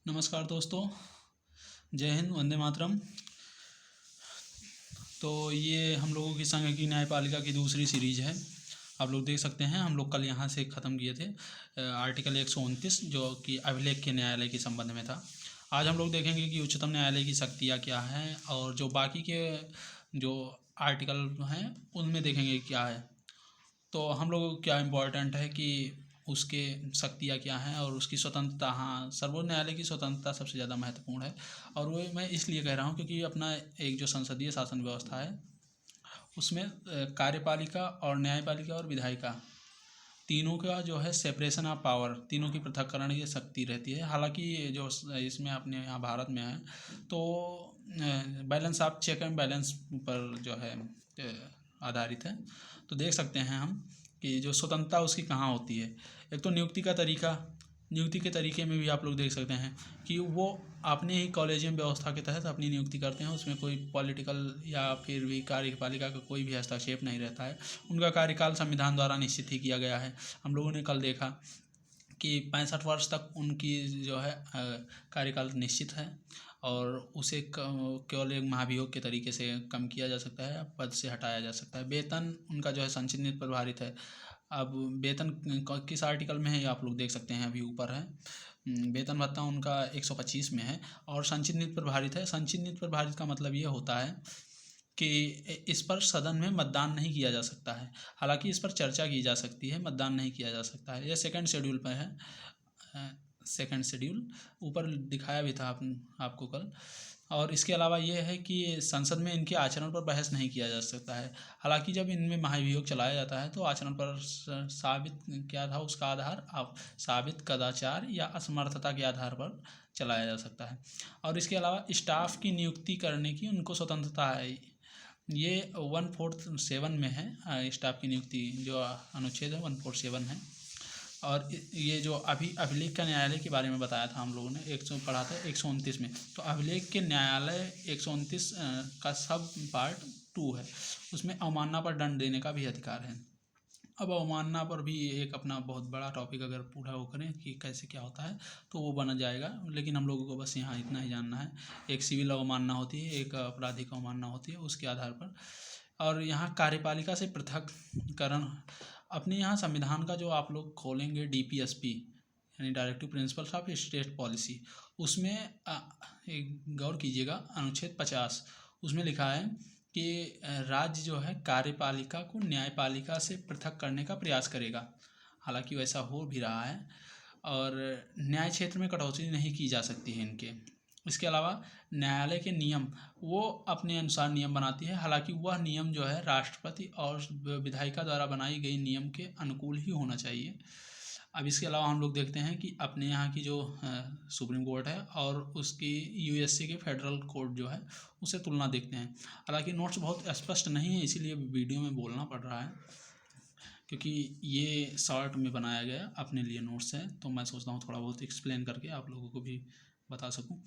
नमस्कार दोस्तों, जय हिंद, वंदे मातरम। तो ये हम लोगों की संघ की न्यायपालिका की दूसरी सीरीज है। आप लोग देख सकते हैं, हम लोग कल यहाँ से ख़त्म किए थे आर्टिकल 129 जो कि अभिलेख के न्यायालय के संबंध में था। आज हम लोग देखेंगे कि उच्चतम न्यायालय की शक्तियाँ क्या हैं और जो बाकी के जो आर्टिकल हैं उनमें देखेंगे क्या है। तो हम लोगों को क्या इम्पोर्टेंट है कि उसके शक्तियाँ क्या हैं और उसकी स्वतंत्रता। हाँ, सर्वोच्च न्यायालय की स्वतंत्रता सबसे ज़्यादा महत्वपूर्ण है और वो मैं इसलिए कह रहा हूँ क्योंकि अपना एक जो संसदीय शासन व्यवस्था है उसमें कार्यपालिका और न्यायपालिका और विधायिका तीनों का जो है सेपरेशन ऑफ पावर, तीनों की पृथक्करण की शक्ति रहती है। हालांकि ये जो इसमें अपने यहाँ भारत में है तो balance of check and balance पर जो है आधारित है। तो देख सकते हैं हम कि जो स्वतंत्रता उसकी कहाँ होती है। एक तो नियुक्ति का तरीका, नियुक्ति के तरीके में भी आप लोग देख सकते हैं कि वो अपने ही कॉलेजियम व्यवस्था के तहत अपनी नियुक्ति करते हैं। उसमें कोई पॉलिटिकल या फिर भी कार्यपालिका का कोई भी हस्तक्षेप नहीं रहता है। उनका कार्यकाल संविधान द्वारा निश्चित ही किया गया है। हम लोगों ने कल देखा कि 65 वर्ष तक उनकी जो है कार्यकाल निश्चित है और उसे केवल एक महाभियोग के तरीके से कम किया जा सकता है, पद से हटाया जा सकता है। वेतन उनका जो है संचित प्रभारित है। अब वेतन किस आर्टिकल में है ये आप लोग देख सकते हैं, अभी ऊपर है। वेतन भत्ता उनका 125 में है और संचित नीति प्रभारित है। संचित नीति प्रभारित का मतलब ये होता है कि इस पर सदन में मतदान नहीं किया जा सकता है। हालांकि इस पर चर्चा की जा सकती है, मतदान नहीं किया जा सकता है। यह सेकंड शेड्यूल पर है, सेकंड शेड्यूल ऊपर दिखाया भी था आपको कल। और इसके अलावा ये है कि संसद में इनके आचरण पर बहस नहीं किया जा सकता है। हालांकि जब इनमें महाभियोग चलाया जाता है तो आचरण पर साबित क्या था उसका आधार अब साबित कदाचार या असमर्थता के आधार पर चलाया जा सकता है। और इसके अलावा स्टाफ की नियुक्ति करने की उनको स्वतंत्रता है। ये 147 में है, स्टाफ की नियुक्ति जो अनुच्छेद है 147 है। और ये जो अभी अभिलेख का न्यायालय के बारे में बताया था हम लोगों ने, 100 पढ़ा था 129 में। तो अभिलेख के न्यायालय 129 का सब पार्ट 2 है। उसमें अवमानना पर दंड देने का भी अधिकार है। अब अवमानना पर भी एक अपना बहुत बड़ा टॉपिक अगर पूरा वो करें कि कैसे क्या होता है तो वो बन जाएगा, लेकिन हम लोगों को बस यहाँ इतना ही जानना है। एक सिविल अवमानना होती है, एक आपराधिक अवमानना होती है उसके आधार पर। और यहाँ कार्यपालिका से पृथककरण, अपने यहाँ संविधान का जो आप लोग खोलेंगे डीपीएसपी यानी directive principles of state policy, उसमें एक गौर कीजिएगा अनुच्छेद 50 उसमें लिखा है कि राज्य जो है कार्यपालिका को न्यायपालिका से पृथक करने का प्रयास करेगा। हालांकि वैसा हो भी रहा है और न्याय क्षेत्र में कटौती नहीं की जा सकती है इनके। इसके अलावा न्यायालय के नियम वो अपने अनुसार नियम बनाती है। हालांकि वह नियम जो है राष्ट्रपति और विधायिका द्वारा बनाई गई नियम के अनुकूल ही होना चाहिए। अब इसके अलावा हम लोग देखते हैं कि अपने यहाँ की जो सुप्रीम कोर्ट है और उसकी यूएसए के फेडरल कोर्ट जो है उसे तुलना देखते हैं। हालांकि नोट्स बहुत स्पष्ट नहीं है इसीलिए वीडियो में बोलना पड़ रहा है क्योंकि ये शॉर्ट में बनाया गया अपने लिए नोट्स है, तो मैं सोचता हूँ थोड़ा बहुत एक्सप्लेन करके आप लोगों को भी बता सकूँ।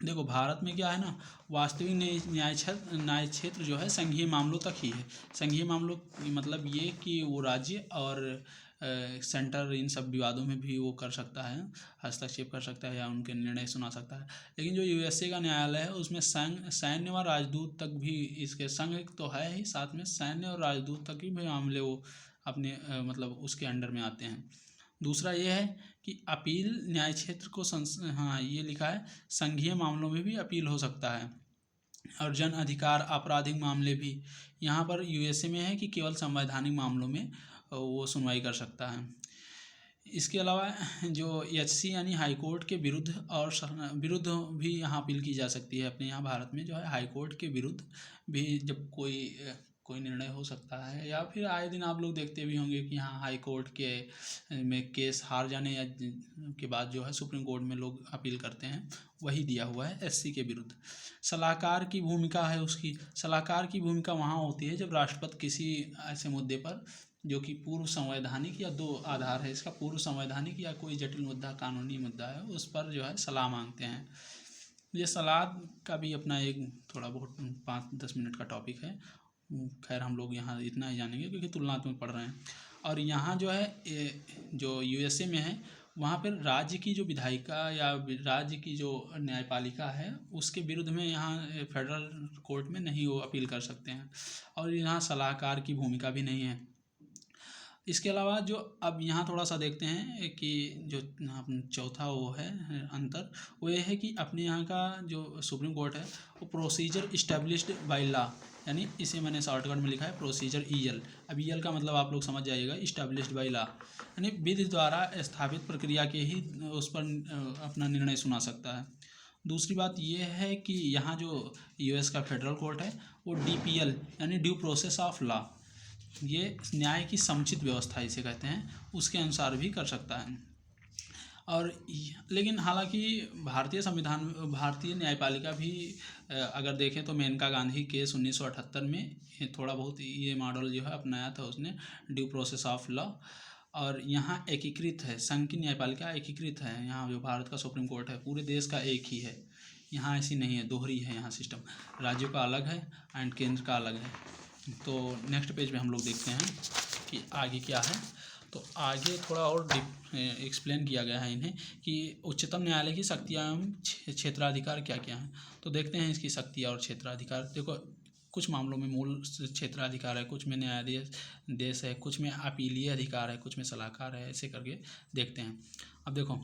देखो भारत में क्या है ना, वास्तविक न्याय क्षेत्र जो है संघीय मामलों तक ही है। संघीय मामलों मतलब ये कि वो राज्य और सेंटर इन सब विवादों में भी वो कर सकता है, हस्तक्षेप कर सकता है या उनके निर्णय सुना सकता है। लेकिन जो यूएसए का न्यायालय है उसमें सैन्य व राजदूत तक भी, इसके संघ तो है ही, साथ में सैन्य और राजदूत तक भी मामले वो अपने मतलब उसके अंडर में आते हैं। दूसरा ये है कि अपील न्याय क्षेत्र को हाँ ये लिखा है संघीय मामलों में भी अपील हो सकता है। और जन अधिकार आपराधिक मामले भी यहाँ पर यूएसए में है कि केवल संवैधानिक मामलों में वो सुनवाई कर सकता है। इसके अलावा जो एचसी यानी हाई कोर्ट के विरुद्ध और विरुद्ध भी यहाँ अपील की जा सकती है। अपने यहाँ भारत में जो है हाई कोर्ट के विरुद्ध भी जब कोई निर्णय हो सकता है, या फिर आए दिन आप लोग देखते भी होंगे कि यहाँ हाई कोर्ट के में केस हार जाने या के बाद जो है सुप्रीम कोर्ट में लोग अपील करते हैं, वही दिया हुआ है एससी के विरुद्ध। सलाहकार की भूमिका है उसकी, सलाहकार की भूमिका वहाँ होती है जब राष्ट्रपति किसी ऐसे मुद्दे पर जो कि पूर्व संवैधानिक या दो आधार है इसका, पूर्व संवैधानिक या कोई जटिल मुद्दा कानूनी मुद्दा है उस पर जो है सलाह मांगते हैं। ये सलाह का भी अपना एक थोड़ा बहुत 5-10 मिनट का टॉपिक है। खैर हम लोग यहाँ इतना ही जानेंगे क्योंकि तुलनात्मक पढ़ रहे हैं। और यहाँ जो है जो यूएसए में है वहाँ पर राज्य की जो विधायिका या राज्य की जो न्यायपालिका है उसके विरुद्ध में यहाँ फेडरल कोर्ट में नहीं वो अपील कर सकते हैं, और यहाँ सलाहकार की भूमिका भी नहीं है। इसके अलावा जो अब यहाँ थोड़ा सा देखते हैं कि जो चौथा वो है अंतर, वो ये है कि अपने यहाँ का जो सुप्रीम कोर्ट है वो प्रोसीजर इस्टेब्लिश्ड बाय लॉ, यानी इसे मैंने शॉर्टकट में लिखा है प्रोसीजर ईएल। अब ईएल का मतलब आप लोग समझ जाइएगा, इस्टेब्लिश्ड बाय लॉ यानी विधि द्वारा स्थापित प्रक्रिया के ही उस पर अपना निर्णय सुना सकता है। दूसरी बात ये है कि यहाँ जो यूएस का फेडरल कोर्ट है वो डीपीएल यानी ड्यू प्रोसेस ऑफ लॉ, ये न्याय की समुचित व्यवस्था इसे कहते हैं, उसके अनुसार भी कर सकता है। और लेकिन हालांकि भारतीय संविधान, भारतीय न्यायपालिका भी अगर देखें तो मेनका गांधी केस 1978 में थोड़ा बहुत ये मॉडल जो है अपनाया था उसने, ड्यू प्रोसेस ऑफ लॉ। और यहाँ एकीकृत है, संघ की न्यायपालिका एकीकृत है। यहाँ जो भारत का सुप्रीम कोर्ट है पूरे देश का एक ही है, यहाँ ऐसी नहीं है, दोहरी है यहाँ सिस्टम, राज्यों का अलग है एंड केंद्र का अलग है। तो नेक्स्ट पेज में हम लोग देखते हैं कि आगे क्या है। तो आगे थोड़ा और एक्सप्लेन किया गया है इन्हें कि उच्चतम न्यायालय की शक्तियाँ एवं क्षेत्राधिकार क्या क्या हैं। तो देखते हैं इसकी शक्तियाँ और क्षेत्राधिकार। देखो कुछ मामलों में मूल क्षेत्राधिकार है, कुछ में न्यायाधीश देश है, कुछ में अपीलीय अधिकार है, कुछ में सलाहकार है, ऐसे करके देखते हैं। अब देखो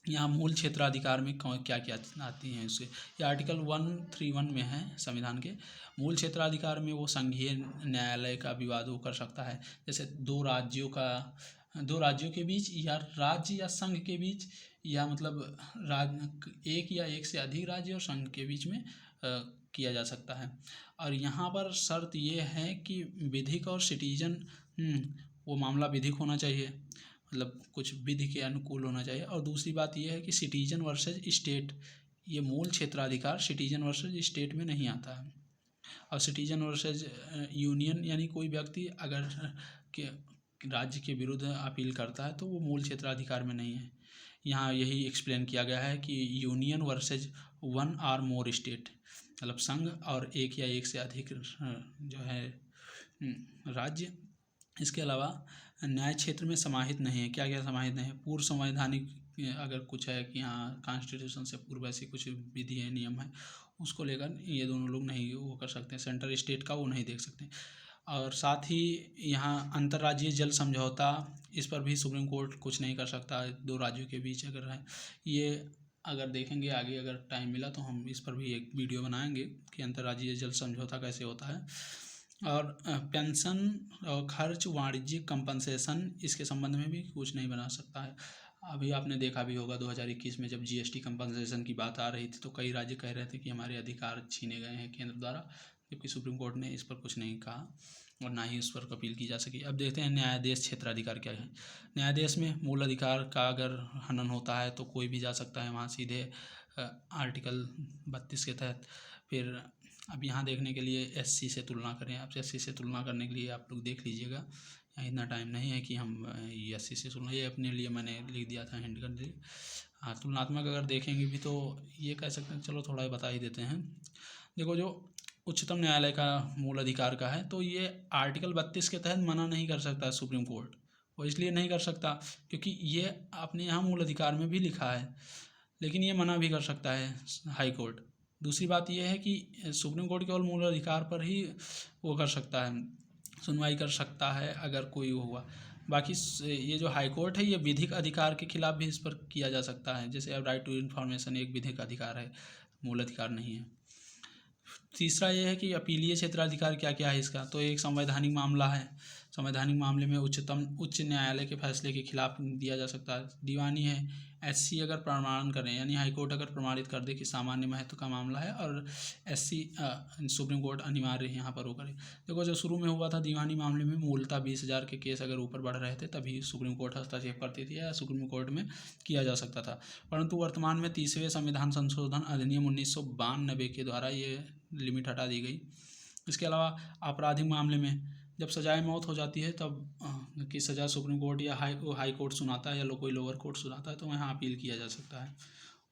यहाँ मूल क्षेत्राधिकार में क्या क्या आती हैं इससे, ये आर्टिकल 131 में है संविधान के। मूल क्षेत्राधिकार में वो संघीय न्यायालय का विवाद वो कर सकता है, जैसे दो राज्यों के बीच या राज्य या संघ के बीच, या मतलब एक या एक से अधिक राज्य और संघ के बीच में किया जा सकता है। और यहाँ पर शर्त ये है कि विधिक और सिटीजन, वो मामला विधिक होना चाहिए, मतलब कुछ विधि के अनुकूल होना चाहिए। और दूसरी बात यह है कि सिटीजन वर्सेज स्टेट, ये मूल क्षेत्राधिकार सिटीजन वर्सेज स्टेट में नहीं आता है। और सिटीजन वर्सेज यूनियन यानी कोई व्यक्ति अगर के राज्य के विरुद्ध अपील करता है तो वो मूल क्षेत्राधिकार में नहीं है। यहाँ यही एक्सप्लेन किया गया है कि union versus one or more state, मतलब संघ और एक या एक से अधिक जो है राज्य। इसके अलावा न्याय क्षेत्र में समाहित नहीं है, क्या क्या समाहित नहीं है, पूर्व संवैधानिक अगर कुछ है कि हाँ कॉन्स्टिट्यूशन से पूर्व ऐसी कुछ विधि है, नियम है, उसको लेकर ये दोनों लोग नहीं वो कर सकते, सेंट्रल स्टेट का वो नहीं देख सकते। और साथ ही यहाँ अंतर्राज्यीय जल समझौता, इस पर भी सुप्रीम कोर्ट कुछ नहीं कर सकता, दो राज्यों के बीच अगर है ये। अगर देखेंगे आगे अगर टाइम मिला तो हम इस पर भी एक वीडियो बनाएंगे कि अंतर्राज्यीय जल समझौता कैसे होता है। और पेंशन और खर्च वाणिज्यिक कंपनसेशन, इसके संबंध में भी कुछ नहीं बना सकता है। अभी आपने देखा भी होगा 2021 में जब जीएसटी कंपनसेशन की बात आ रही थी तो कई राज्य कह रहे थे कि हमारे अधिकार छीने गए हैं केंद्र द्वारा, जबकि सुप्रीम कोर्ट ने इस पर कुछ नहीं कहा और ना ही उस पर अपील की जा सकी। अब देखते हैं न्यायाधीश क्षेत्राधिकार क्या है। न्यायाधीश में मूल अधिकार का अगर हनन होता है तो कोई भी जा सकता है वहाँ सीधे आर्टिकल 32 के तहत। फिर अब यहाँ देखने के लिए एससी से तुलना करें, आप एससी से तुलना करने के लिए आप लोग देख लीजिएगा, यहाँ इतना टाइम नहीं है कि हम एससी से तुलना, ये अपने लिए मैंने लिख दिया था हिंट करने के लिए। हाँ तुलनात्मक अगर देखेंगे भी तो ये कह सकते हैं, चलो थोड़ा बता ही देते हैं। देखो जो उच्चतम न्यायालय का मूल अधिकार का है तो ये आर्टिकल 32 के तहत मना नहीं कर सकता सुप्रीम कोर्ट, वो इसलिए नहीं कर सकता क्योंकि ये अपने यहाँ मूल अधिकार में भी लिखा है, लेकिन ये मना भी कर सकता है हाई कोर्ट। दूसरी बात यह है कि सुप्रीम कोर्ट केवल मूल अधिकार पर ही वो कर सकता है, सुनवाई कर सकता है अगर कोई वो हुआ। बाकी ये जो हाई कोर्ट है ये विधिक अधिकार के खिलाफ भी इस पर किया जा सकता है, जैसे अब राइट टू इन्फॉर्मेशन एक विधिक अधिकार है, मूल अधिकार नहीं है। तीसरा ये है कि अपीलीय क्षेत्राधिकार क्या क्या है इसका, तो एक संवैधानिक मामला है, संवैधानिक मामले में उच्च न्यायालय के फैसले के खिलाफ दिया जा सकता है। दीवानी है, एससी अगर प्रमाणन करें यानी हाई कोर्ट अगर प्रमाणित कर दे कि सामान्य महत्व का मामला है और एससी सुप्रीम कोर्ट अनिवार्य यहाँ पर वो करे। देखो जो शुरू में हुआ था दीवानी मामले में मूलतः 20,000 के केस अगर ऊपर बढ़ रहे थे तभी सुप्रीम कोर्ट हस्तक्षेप करती थी या सुप्रीम कोर्ट में किया जा सकता था, परंतु वर्तमान में 30वें संविधान संशोधन अधिनियम 1992 के द्वारा ये लिमिट हटा दी गई। इसके अलावा आपराधिक मामले में जब सजाए मौत हो जाती है तब की सज़ा सुप्रीम कोर्ट या हाई कोर्ट सुनाता है या कोई लोअर कोर्ट सुनाता है तो वहाँ अपील किया जा सकता है।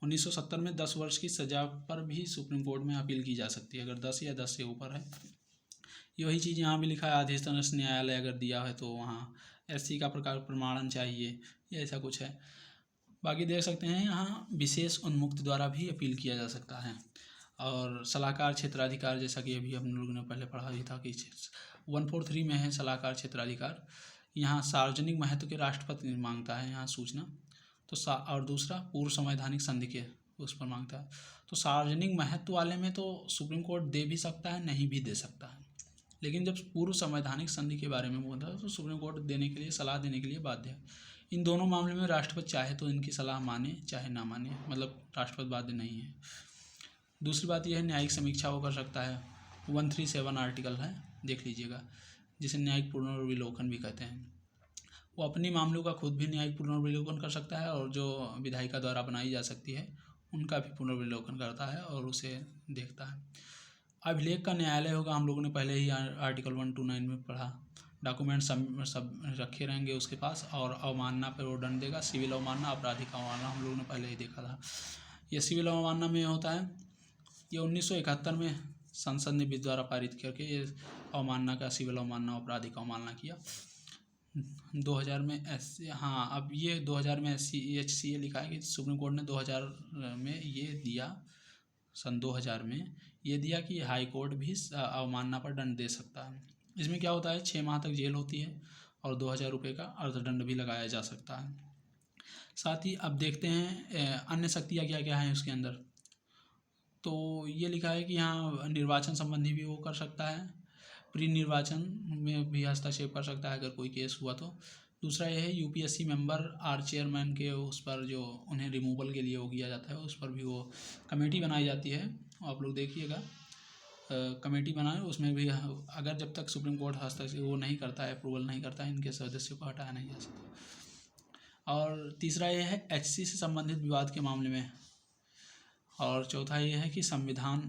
1970 में 10 वर्ष की सज़ा पर भी सुप्रीम कोर्ट में अपील की जा सकती है अगर 10 या 10 से ऊपर है। यही चीज़ यहाँ भी लिखा है, आदेश न्यायालय अगर दिया है तो वहाँ एससी का प्रकार प्रमाणन चाहिए या ऐसा कुछ है। बाकी देख सकते हैं यहाँ विशेष उन्मुक्त द्वारा भी अपील किया जा सकता है। और सलाहकार क्षेत्राधिकार, जैसा कि अभी हम लोगों ने पहले पढ़ा ही था कि 143 में है सलाहकार क्षेत्राधिकार। यहाँ सार्वजनिक महत्व के राष्ट्रपति मांगता है यहाँ सूचना। तो और दूसरा पूर्व संवैधानिक संधि के उस पर मांगता है। तो सार्वजनिक महत्व वाले में तो सुप्रीम कोर्ट दे भी सकता है, नहीं भी दे सकता है, लेकिन जब पूर्व संवैधानिक संधि के बारे में बोलता है तो सुप्रीम कोर्ट देने के लिए, सलाह देने के लिए बाध्य है। इन दोनों मामले में राष्ट्रपति चाहे तो इनकी सलाह माने चाहे ना माने, मतलब राष्ट्रपति बाध्य नहीं है। दूसरी बात यह है न्यायिक समीक्षा वो कर सकता है। 137 आर्टिकल है, देख लीजिएगा, जिसे न्यायिक पुनर्विलोकन भी कहते हैं। वो अपनी मामलों का खुद भी न्यायिक पुनर्विलोकन कर सकता है और जो विधायिका द्वारा बनाई जा सकती है उनका भी पुनर्विलोकन करता है और उसे देखता है। अभिलेख का न्यायालय होगा, हम लोगों ने पहले ही आर्टिकल 129 में पढ़ा। डॉक्यूमेंट सब रखे रहेंगे उसके पास और अवमानना पर वो दंड देगा। सिविल अवमानना, आपराधिक अवमानना हम लोगों ने पहले ही देखा था। ये सिविल अवमानना में होता है, ये 1971 में संसद ने विधि द्वारा पारित करके ये अवमानना का, सिविल अवमानना, आपराधिक अवमानना किया। 2000 में अब ये 2000 में HCA लिखा है कि सुप्रीम कोर्ट ने 2000 में ये दिया, सन 2000 में ये दिया कि हाई कोर्ट भी अवमानना पर दंड दे सकता है। इसमें क्या होता है, 6 माह तक जेल होती है और 2000 रुपये का अर्थदंड भी लगाया जा सकता है। साथ ही अब देखते हैं अन्य शक्तियाँ क्या क्या हैं उसके अंदर। तो ये लिखा है कि यहाँ निर्वाचन संबंधी भी वो कर सकता है, प्री निर्वाचन में भी हस्तक्षेप कर सकता है अगर कोई केस हुआ तो। दूसरा यह है UPSC मेंबर और चेयरमैन के उस पर जो उन्हें रिमूवल के लिए वो किया जाता है, उस पर भी वो कमेटी बनाई जाती है। आप लोग देखिएगा, कमेटी बनाए, उसमें भी अगर जब तक सुप्रीम कोर्ट हस्तक्षेप वो नहीं करता है, अप्रूवल नहीं करता है, इनके सदस्यों को हटाया नहीं जा सकता। और तीसरा यह है HC से संबंधित विवाद के मामले में। और चौथा ये है कि संविधान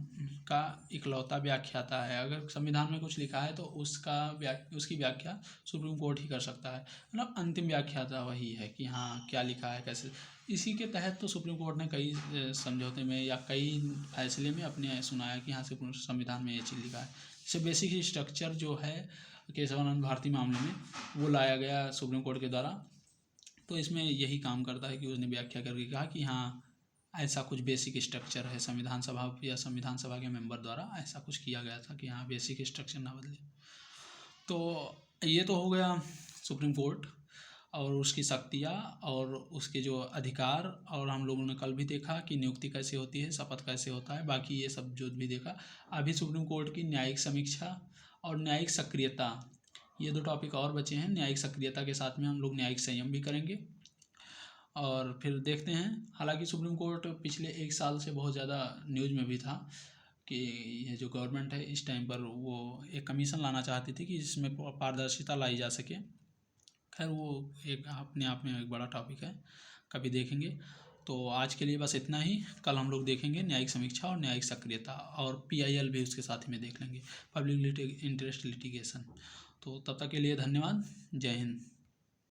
का इकलौता व्याख्याता है। अगर संविधान में कुछ लिखा है तो उसकी व्याख्या सुप्रीम कोर्ट ही कर सकता है, मतलब अंतिम व्याख्याता वही है कि हाँ क्या लिखा है कैसे। इसी के तहत तो सुप्रीम कोर्ट ने कई समझौते में या कई फैसले में अपने सुनाया कि हाँ संविधान में ये चीज़ लिखा है। जैसे बेसिक स्ट्रक्चर जो है केशवानंद भारती मामले में वो लाया गया सुप्रीम कोर्ट के द्वारा, तो इसमें यही काम करता है कि उसने व्याख्या करके कहा कि हाँ ऐसा कुछ बेसिक स्ट्रक्चर है, संविधान सभा या संविधान सभा के मेंबर द्वारा ऐसा कुछ किया गया था कि हाँ बेसिक स्ट्रक्चर ना बदले। तो ये तो हो गया सुप्रीम कोर्ट और उसकी शक्तियाँ और उसके जो अधिकार, और हम लोगों ने कल भी देखा कि नियुक्ति कैसे होती है, शपथ कैसे होता है, बाकी ये सब जो भी देखा। अभी सुप्रीम कोर्ट की न्यायिक समीक्षा और न्यायिक सक्रियता, ये 2 टॉपिक और बचे हैं। न्यायिक सक्रियता के साथ में हम लोग न्यायिक संयम भी करेंगे और फिर देखते हैं। हालांकि सुप्रीम कोर्ट पिछले 1 साल से बहुत ज़्यादा न्यूज़ में भी था कि ये जो गवर्नमेंट है इस टाइम पर वो एक कमीशन लाना चाहती थी कि जिसमें पारदर्शिता लाई जा सके। खैर वो एक अपने आप में एक बड़ा टॉपिक है, कभी देखेंगे। तो आज के लिए बस इतना ही। कल हम लोग देखेंगे न्यायिक समीक्षा और न्यायिक सक्रियता, और PIL भी उसके साथ में देख लेंगे, पब्लिक इंटरेस्ट लिटिगेशन। तो तब तक के लिए धन्यवाद। जय हिंद।